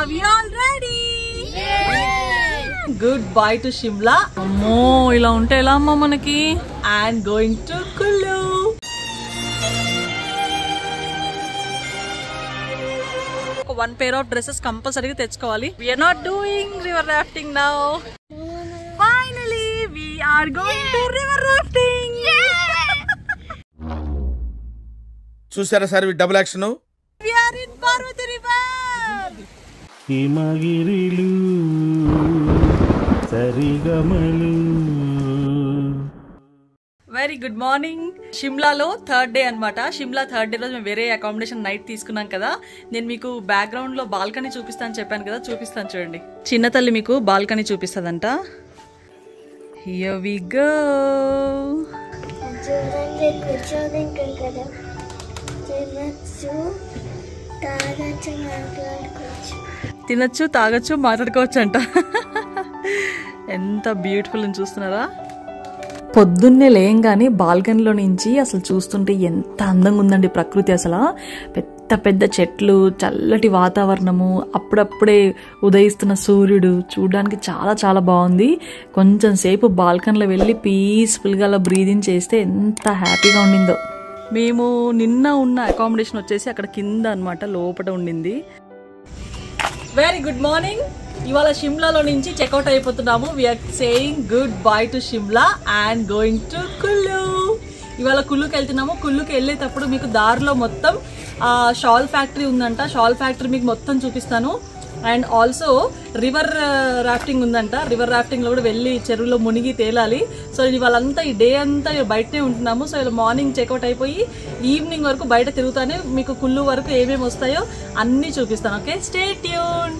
Are we all ready? Goodbye to Shimla. అమ్మో ఇలా ఉంటే ఎలా అమ్మా మనకి. And going to Kullu. ఒక 1 pair of dresses కంపల్సరీగా తెచ్చుకోవాలి. We are not doing river rafting now. Finally we are going to river rafting. చూసారా sir double action. We are in Parvati River. హిమగిరిలు సరిగమలు. Very good morning. షిమ్లాలో 3rd day అనమాట. Shimla 3rd day రోజు మేము వేరే అకామిడేషన్ నైట్ తీసుకున్నాం కదా. నేను మీకు బ్యాక్గ్రౌండ్ లో బాల్కనీ చూపిస్తాను చెప్పాను కదా, చూపిస్తాను చూడండి. చిన్న తల్లి మీకు బాల్కనీ చూపిస్తుందంట. Here we go. తినచ్చు, తాగొచ్చు, మాట్లాడుకోవచ్చు అంట. ఎంత బ్యూటిఫుల్ అని చూస్తున్నారా. పొద్దున్నే లేయంగానే బాల్కనీలో నుంచి అసలు చూస్తుంటే ఎంత అందంగా ఉందండి ప్రకృతి. అసలు పెద్ద పెద్ద చెట్లు, చల్లటి వాతావరణము, అప్పుడప్పుడే ఉదయిస్తున్న సూర్యుడు చూడడానికి చాలా చాలా బాగుంది. కొంచెం సేపు బాల్కనీలో వెళ్ళి పీస్ఫుల్గా అలా బ్రీదింగ్ చేస్తే ఎంత హ్యాపీగా ఉండిందో. మేము నిన్న ఉన్న అకామిడేషన్ వచ్చేసి అక్కడ కింద అనమాట, లోపల ఉండింది. Very good morning. ఇవాళ షిమ్లాలో నుంచి చెక్అవుట్ అయిపోతున్నాము. We're saying good bye to Shimla and going to Kullu. ఇవాళ కుల్లుకి వెళ్తున్నాము. కుల్లుకి వెళ్ళేటప్పుడు మీకు దారిలో మొత్తం షాల్ ఫ్యాక్టరీ ఉందంట. షాల్ ఫ్యాక్టరీ మీకు మొత్తం చూపిస్తాను. అండ్ ఆల్సో రివర్ రాఫ్టింగ్ ఉందంట. రివర్ రాఫ్టింగ్ లో కూడా వెళ్ళి చెరువులో మునిగి తేలాలి. సో ఇవాళంతా ఈ డే అంతా బయటనే ఉంటున్నాము. సో ఇలా మార్నింగ్ చెక్అవుట్ అయిపోయి ఈవినింగ్ వరకు బయట తిరుగుతానే మీకు కుల్లు వరకు ఏమేమి వస్తాయో అన్ని చూపిస్తాను. Okay, stay tuned.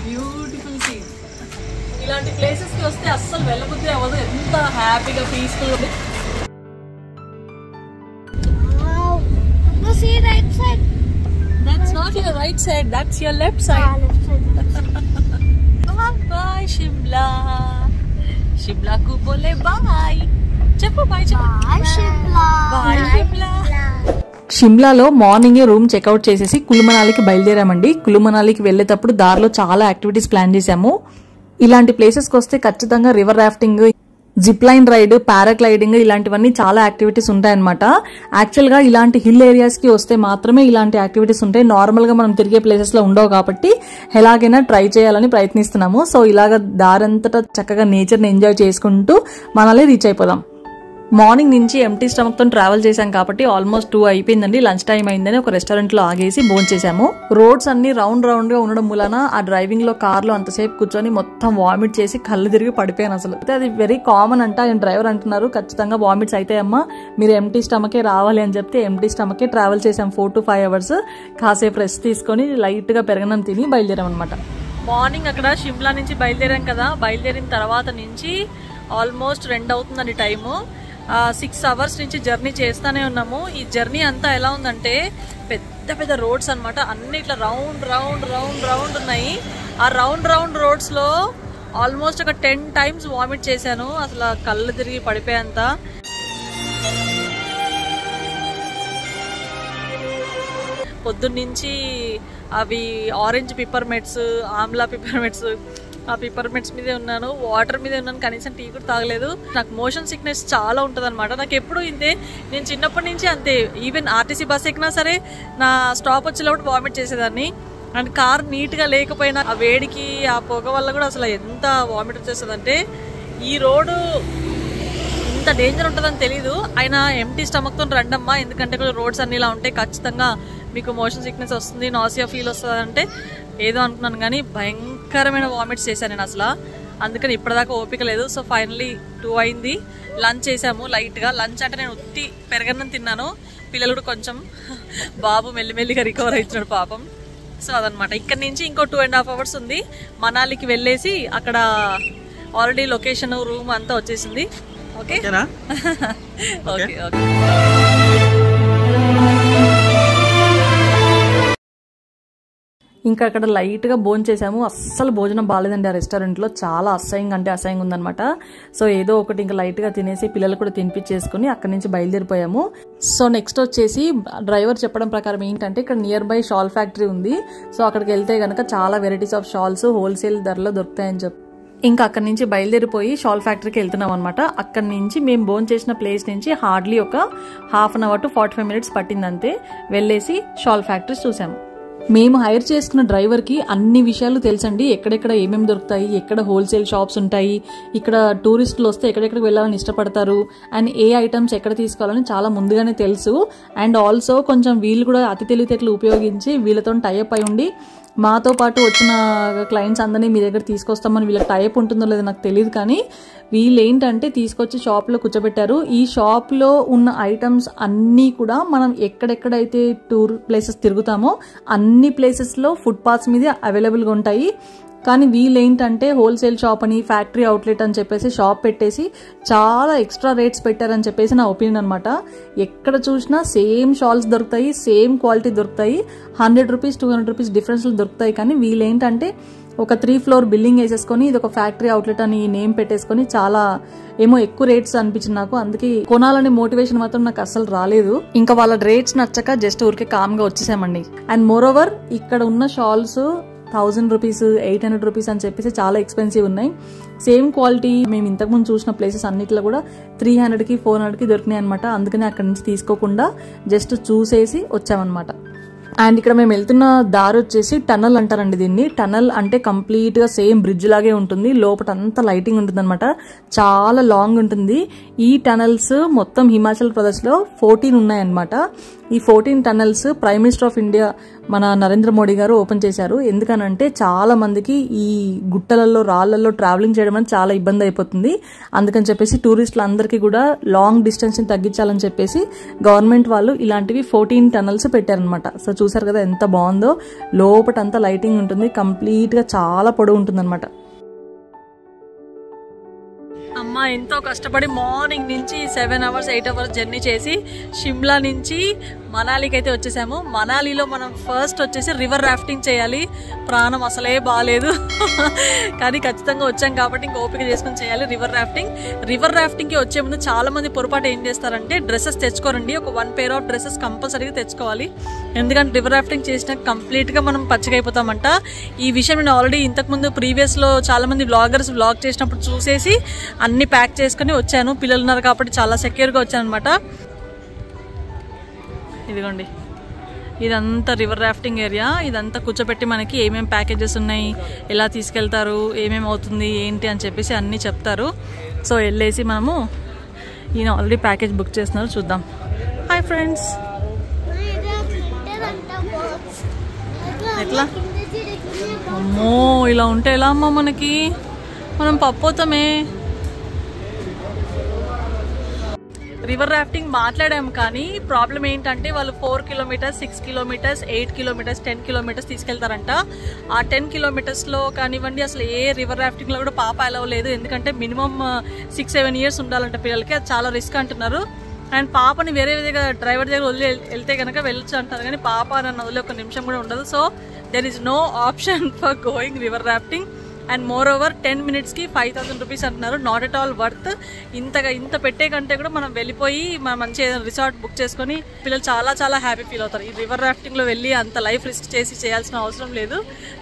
Beautiful scene. ఇలాంటి ప్లేసెస్ కి వస్తే అస్సలు వెళ్ళబుద్ధి అవ్వదు. ఎంత హ్యాపీగా పీస్ఫుల్ ఉంది. See right side. That's not your right side. That's your left side. Bye Shimla. Shimla ku bole bye. Cheppu bye cheppu. Bye Shimla. Bye Shimla. షిమ్లాలో మార్నింగే room checkout చేసేసి కులు మనాలికి బయలుదేరామండి. కులు మనాలికి వెళ్లేటప్పుడు దారిలో చాలా యాక్టివిటీస్ ప్లాన్ చేశాము. ఇలాంటి ప్లేసెస్కి వస్తే ఖచ్చితంగా river rafting, zip line ride, paragliding ఇలాంటివన్నీ చాలా యాక్టివిటీస్ ఉంటాయన్నమాట. యాక్చువల్ గా ఇలాంటి హిల్ ఏరియాస్ కి వస్తే మాత్రమే ఇలాంటి యాక్టివిటీస్ ఉంటాయి. నార్మల్ గా మనం తిరిగే ప్లేసెస్ లో ఉండవు కాబట్టి ఎలాగైనా ట్రై చేయాలని ప్రయత్నిస్తున్నాము. సో ఇలాగ దారంతటా చక్కగా నేచర్ ని ఎంజాయ్ చేసుకుంటూ మనల్ని రీచ్ అయిపోదాం. మార్నింగ్ నుంచి ఎంటీ స్టమక్ తో ట్రావెల్ చేశాం కాబట్టి ఆల్మోస్ట్ 2 అయిపోయిందండి. లంచ్ టైం అయిందని ఒక రెస్టారెంట్ లో ఆగేసి భోజనం చేశాము. రోడ్స్ అన్ని రౌండ్ రౌండ్ గా ఉండడం మూలన ఆ డ్రైవింగ్ లో కార్ లో అంతసేపు కూర్చొని మొత్తం వామిట్ చేసి కళ్ళు తిరిగి పడిపోయాను. అసలు అది వెరీ కామన్ అంట. ఆయన డ్రైవర్ అంటున్నారు ఖచ్చితంగా వామిట్స్ అయితే అమ్మా మీరు ఎంటీ స్టమకే రావాలి అని చెప్తే ఎంటీ స్టమకే ట్రావెల్ చేశాం 4 to 5 hours. కాసేపు రెస్ట్ తీసుకొని లైట్ గా పెరగనం తిని బయలుదేరాం అనమాట. మార్నింగ్ అక్కడ షిమ్లా నుంచి బయలుదేరాం కదా. బయలుదేరిన తర్వాత నుంచి ఆల్మోస్ట్ 2 అవుతుందండి టైము. 6 hours నుంచి జర్నీ చేస్తానే ఉన్నాము. ఈ జర్నీ అంతా ఎలా ఉందంటే పెద్ద పెద్ద రోడ్స్ అనమాట. అన్ని ఇట్లా రౌండ్ రౌండ్ రౌండ్ రౌండ్ ఉన్నాయి. ఆ రౌండ్ రౌండ్ రోడ్స్ లో ఆల్మోస్ట్ ఒక 10 times వామిట్ చేశాను. అసలు కళ్ళు తిరిగి పడిపోయేంత. పొద్దున్నుంచి అవి ఆరెంజ్ పిప్పర్మెంట్స్, ఆమ్లా పిప్పర్మెంట్స్, ఆ పిప్పర్మెంట్స్ మీదే ఉన్నాను, వాటర్ మీదే ఉన్నాను. కనీసం టీ కూడా తాగలేదు. నాకు మోషన్ సిక్నెస్ చాలా ఉంటుంది అనమాట. నాకు ఎప్పుడు ఇంతే, నేను చిన్నప్పటి నుంచి అంతే. ఈవెన్ ఆర్టీసీ బస్ ఎక్కినా సరే నా స్టాప్ వచ్చేటప్పుడు వామిట్ చేసేదాన్ని. అండ్ కార్ నీట్గా లేకపోయినా ఆ వేడికి ఆ పొగ వల్ల కూడా అసలు ఎంత వామిట్ వచ్చేస్తుందంటే. ఈ రోడ్డు ఇంత డేంజర్ ఉంటుందని తెలీదు. అయినా ఎంటీ స్టమక్తో రండమ్మా, ఎందుకంటే రోడ్స్ అన్ని ఇలా ఉంటాయి, ఖచ్చితంగా మీకు మోషన్ సిక్నెస్ వస్తుంది, నాసియా ఫీల్ వస్తుంది అంటే ఏదో అనుకున్నాను. కానీ భయంకరమైన వామిట్స్ చేశాను నేను అసలు. అందుకని ఇప్పటిదాకా ఓపిక లేదు. సో ఫైనలీ 2 అయింది. లంచ్ చేసాము లైట్గా. లంచ్ అంటే నేను ఉత్తి పెరగన్నం తిన్నాను. పిల్లలు కూడా కొంచెం, బాబు మెల్లిమెల్లిగా రికవర్ అవుతున్నాడు పాపం. సో అదనమాట. ఇక్కడ నుంచి ఇంకో 2.5 hours ఉంది. మనాలికి వెళ్ళేసి అక్కడ ఆల్రెడీ లొకేషన్, రూమ్ అంతా వచ్చేసింది. Okay okay okay. ఇంకా అక్కడ లైట్గా భోజనం చేసాము. అస్సలు భోజనం బాగాలేదండి ఆ రెస్టారెంట్లో, చాలా అసహ్యంగా అంటే అసహ్యంగా ఉందనమాట. సో ఏదో ఒకటి ఇంకా లైట్గా తినేసి పిల్లలు కూడా తినిపించేసుకుని అక్కడి నుంచి బయలుదేరిపోయాము. సో నెక్స్ట్ వచ్చేసి డ్రైవర్ చెప్పడం ప్రకారం ఏంటంటే ఇక్కడ నియర్ బై షాల్ ఫ్యాక్టరీ ఉంది. సో అక్కడికి వెళ్తే కనుక చాలా వెరైటీస్ ఆఫ్ షాల్స్ హోల్సేల్ ధరలో దొరుకుతాయని చెప్పి ఇంకా అక్కడి నుంచి బయలుదేరిపోయి షాల్ ఫ్యాక్టరీకి వెళ్తున్నాం అనమాట. అక్కడి నుంచి మేము భోజనం చేసిన ప్లేస్ నుంచి హార్డ్లీ ఒక ½ అవర్ టు 45 minutes పట్టిందంతే. వెళ్ళేసి షాల్ ఫ్యాక్టరీ చూసాము. మేము హైర్ చేసుకున్న డ్రైవర్కి అన్ని విషయాలు తెలుసండి. ఎక్కడెక్కడ ఏమేమి దొరుకుతాయి, ఎక్కడ హోల్సేల్ షాప్స్ ఉంటాయి, ఇక్కడ టూరిస్టులు వస్తే ఎక్కడెక్కడికి వెళ్ళాలని ఇష్టపడతారు, అండ్ ఏ ఐటమ్స్ ఎక్కడ తీసుకోవాలని చాలా ముందుగానే తెలుసు. అండ్ ఆల్సో కొంచెం వీళ్ళు కూడా అతి తెలివితేటలు ఉపయోగించి వీళ్ళతో టైఅప్ అయి ఉండి మాతో పాటు వచ్చిన క్లయింట్స్ అందరినీ మీ దగ్గర తీసుకొస్తామని వీళ్ళకి టైప్ ఉంటుందో లేదో నాకు తెలియదు, కానీ వీళ్ళు ఏంటంటే తీసుకొచ్చి షాప్లో కూర్చోబెట్టారు. ఈ షాప్లో ఉన్న ఐటమ్స్ అన్నీ కూడా మనం ఎక్కడెక్కడైతే టూర్ ప్లేసెస్ తిరుగుతామో అన్ని ప్లేసెస్లో ఫుట్పాత్స్ మీద అవైలబుల్గా ఉంటాయి. కానీ వీళ్ళేంటంటే హోల్సేల్ షాప్ అని ఫ్యాక్టరీ అవుట్లెట్ అని చెప్పేసి షాప్ పెట్టేసి చాలా ఎక్స్ట్రా రేట్స్ పెట్టారని చెప్పేసి నా ఒపీనియన్ అనమాట. ఎక్కడ చూసినా సేమ్ షాల్స్ దొరుకుతాయి, సేమ్ క్వాలిటీ దొరుకుతాయి, 100 రూపీస్ 200 రూపీస్ డిఫరెన్స్లు దొరుకుతాయి. కానీ వీళ్ళేంటంటే ఒక 3 floor బిల్డింగ్ వేసేసుకొని ఇది ఒక ఫ్యాక్టరీ అవుట్లెట్ అని నేమ్ పెట్టేసుకొని చాలా ఏమో ఎక్కువ రేట్స్ అనిపించింది నాకు. అందుకే కొనాలనే మోటివేషన్ మాత్రం నాకు అస్సలు రాలేదు. ఇంకా వాళ్ళ రేట్స్ నచ్చక జస్ట్ ఊరికే కామ్గా వచ్చేసామండి. అండ్ మోర్ ఓవర్ ఇక్కడ ఉన్న షాల్స్ 1000 రూపీస్ 800 రూపీస్ అని చెప్పేసి చాలా ఎక్స్పెన్సివ్ ఉన్నాయి. సేమ్ క్వాలిటీ మేము ఇంతకుముందు చూసిన ప్లేసెస్ అన్నిట్లో కూడా 300కి 400కి దొరికినాయి అనమాట. అందుకని అక్కడి నుంచి తీసుకోకుండా జస్ట్ చూసేసి వచ్చామన్నమాట. అండ్ ఇక్కడ మేము వెళ్తున్న దారి వచ్చేసి టనల్ అంటారండి దీన్ని. టనల్ అంటే కంప్లీట్ గా సేమ్ బ్రిడ్జ్ లాగే ఉంటుంది, లోపల అంతా లైటింగ్ ఉంటుంది అనమాట, చాలా లాంగ్ ఉంటుంది. ఈ టనల్స్ మొత్తం హిమాచల్ ప్రదేశ్ లో 14 ఉన్నాయన్నమాట. ఈ 14 tunnels prime minister of India మన నరేంద్ర మోడీ గారు ఓపెన్ చేశారు. ఎందుకనంటే చాలా మందికి ఈ గుట్టలలో రాళ్లలో ట్రావెలింగ్ చేయడం అనేది చాలా ఇబ్బంది అయిపోతుంది. అందుకని చెప్పేసి టూరిస్టులందరికీ కూడా లాంగ్ డిస్టెన్స్ ని తగ్గించాలని చెప్పేసి గవర్నమెంట్ వాళ్ళు ఇలాంటివి 14 టనల్స్ పెట్టారనమాట. సో చూసారు కదా ఎంత బాగుందో, లోపటంతా లైటింగ్ ఉంటుంది, కంప్లీట్ గా చాలా పొడవు ఉంటుంది అనమాట. అమ్మ ఎంతో కష్టపడి మార్నింగ్ నుంచి 7 hours 8 hours జర్నీ చేసి షిమ్లా నుంచి మనాలికి అయితే వచ్చేసాము. మనాలిలో మనం ఫస్ట్ వచ్చేసి రివర్ రాఫ్టింగ్ చేయాలి. ప్రాణం అసలే బాగాలేదు కానీ ఖచ్చితంగా వచ్చాం కాబట్టి ఇంకా ఓపిక చేసుకుని చేయాలి రివర్ రాఫ్టింగ్. రివర్ రాఫ్టింగ్కి వచ్చే ముందు చాలా మంది పొరపాటు ఏం చేస్తారంటే డ్రెస్సెస్ తెచ్చుకోరండి. ఒక 1 pair ఆఫ్ డ్రెస్సెస్ కంపల్సరీగా తెచ్చుకోవాలి. ఎందుకంటే రివర్ రాఫ్టింగ్ చేసినాక కంప్లీట్గా మనం పచ్చిగైపోతామంట. ఈ విషయం నేను ఆల్రెడీ ఇంతకుముందు ప్రీవియస్లో చాలా మంది బ్లాగర్స్ బ్లాగ్ చేసినప్పుడు చూసేసి అన్ని ప్యాక్ చేసుకుని వచ్చాను. పిల్లలు ఉన్నారు కాబట్టి చాలా సెక్యూర్గా వచ్చాను అనమాట. ఇదిగోండి ఇదంతా రివర్ రాఫ్టింగ్ ఏరియా. ఇదంతా కూర్చోబెట్టి మనకి ఏమేమి ప్యాకేజెస్ ఉన్నాయి, ఎలా తీసుకెళ్తారు, ఏమేమి అవుతుంది ఏంటి అని చెప్పేసి అన్నీ చెప్తారు. సో వెళ్ళేసి మనము ఈయన ఆల్రెడీ ప్యాకేజ్ బుక్ చేస్తున్నారు, చూద్దాం. Hi friends. ఎట్లా అమ్మో ఇలా ఉంటే ఎలా అమ్మా మనకి, మనం పప్పోతామే. రివర్ రాఫ్టింగ్ మాట్లాడాము కానీ ప్రాబ్లం ఏంటంటే వాళ్ళు 4 kilometers 6 kilometers 8 kilometers 10 kilometers తీసుకెళ్తారంట. ఆ 10 kilometersలో కానివ్వండి అసలు ఏ రివర్ రాఫ్టింగ్లో కూడా పాప అలవ్ లేదు. ఎందుకంటే మినిమం 6-7 years ఉండాలంట పిల్లలకి, అది చాలా రిస్క్ అంటున్నారు. అండ్ పాపని వేరే దగ్గర డ్రైవర్ దగ్గర వదిలి వెళ్తే కనుక వెళ్ళొచ్చు అంటారు, కానీ పాప నన్ను వదిలే ఒక నిమిషం కూడా ఉండదు. So there is no option for going river rafting. And moreover 10 minutesకి 5000 రూపీస్ అంటున్నారు. Not at all worth. ఇంత పెట్టే కంటే కూడా మనం వెళ్ళిపోయి మనం మంచి రిసార్ట్ బుక్ చేసుకొని పిల్లలు చాలా చాలా హ్యాపీ ఫీల్ అవుతారు. ఈ రివర్ రాఫ్టింగ్లో వెళ్ళి అంత లైఫ్ రిస్క్ చేసి చేయాల్సిన అవసరం లేదు.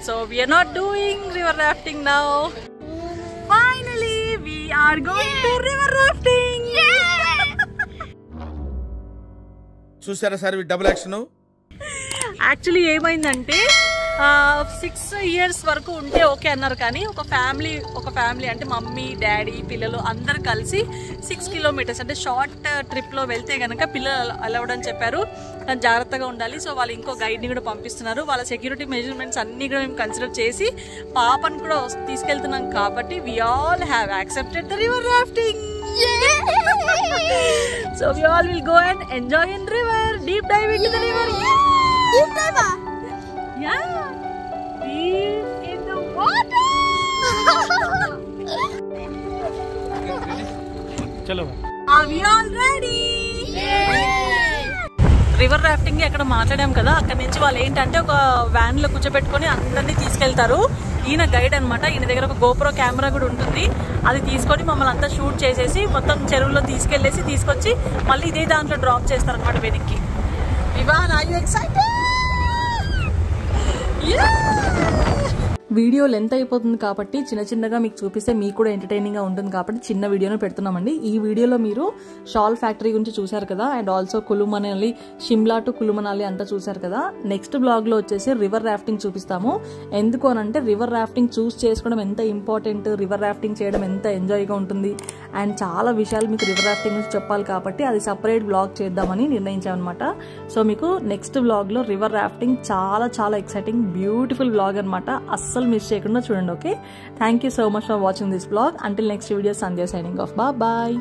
So we're not doing river rafting now. Finally we're going to river rafting. చూసారా సార్ డబుల్ యాక్షన్. యాక్చువల్లీ ఏమైందంటే 6 years వరకు ఉంటే ఓకే అన్నారు, కానీ ఒక ఫ్యామిలీ అంటే మమ్మీ డాడీ పిల్లలు అందరు కలిసి 6 kilometers అంటే షార్ట్ ట్రిప్లో వెళ్తే కనుక పిల్లలు అలౌడ్ అని చెప్పారు. కానీ జాగ్రత్తగా ఉండాలి. సో వాళ్ళు ఇంకో గైడ్ని కూడా పంపిస్తున్నారు. వాళ్ళ సెక్యూరిటీ మెజర్మెంట్స్ అన్నీ కూడా మేము కన్సిడర్ చేసి పాపను కూడా తీసుకెళ్తున్నాం కాబట్టి we all have accepted the river rafting. So we all will go and enjoy in river, deep dive into the river. Deep dive. Yeah, deep in the water. Chalo. Are we all ready? Yeah. River rafting అక్కడ మాట్లాడాం కదా, అక్కడ నుంచి వాళ్ళు ఏంటంటే ఒక van లో కూర్చోబెట్టుకుని అందరినీ తీసుకెళ్తారు. ఈయన గైడ్ అనమాట. ఈయన దగ్గర ఒక గోప్రో కెమెరా కూడా ఉంటుంది. అది తీసుకొని మమ్మల్ని అంతా షూట్ చేసేసి మొత్తం చెరువులో తీసుకెళ్లేసి తీసుకొచ్చి మళ్ళీ ఇదే దాంట్లో డ్రాప్ చేస్తారు అనమాట వెనక్కి. Vivaan, are you excited? Video length అయిపోతుంది కాబట్టి చిన్న చిన్నగా మీకు చూపిస్తే మీకు కూడా ఎంటర్టైనింగ్ గా ఉంటుంది కాబట్టి చిన్న వీడియోను పెడుతున్నామండి. ఈ వీడియోలో మీరు షాల్ ఫ్యాక్టరీ గురించి చూసారు కదా, and also Kullu Manali, Shimla to Kullu Manali అంతా చూసారు కదా. నెక్స్ట్ బ్లాగ్ లో వచ్చేసి రివర్ రాఫ్టింగ్ చూపిస్తాము. ఎందుకు అనంటే రివర్ రాఫ్టింగ్ చూస్ చేసుకోవడం ఎంత ఇంపార్టెంట్, రివర్ రాఫ్టింగ్ చేయడం ఎంత ఎంజాయ్ గా ఉంటుంది, అండ్ చాలా విషయాలు మీకు రివర్ రాఫ్టింగ్ నుంచి చెప్పాలి కాబట్టి అది సపరేట్ బ్లాగ్ చేద్దామని నిర్ణయించాం అనమాట. సో మీకు నెక్స్ట్ బ్లాగ్ లో రివర్ రాఫ్టింగ్ చాలా చాలా ఎక్సైటింగ్ బ్యూటిఫుల్ బ్లాగ్ అనమాట. అస్సలు మిస్ చేయకుండా చూడండి. Okay, thank you so much for watching this blog. Until next video, Sandhya signing off. Bye.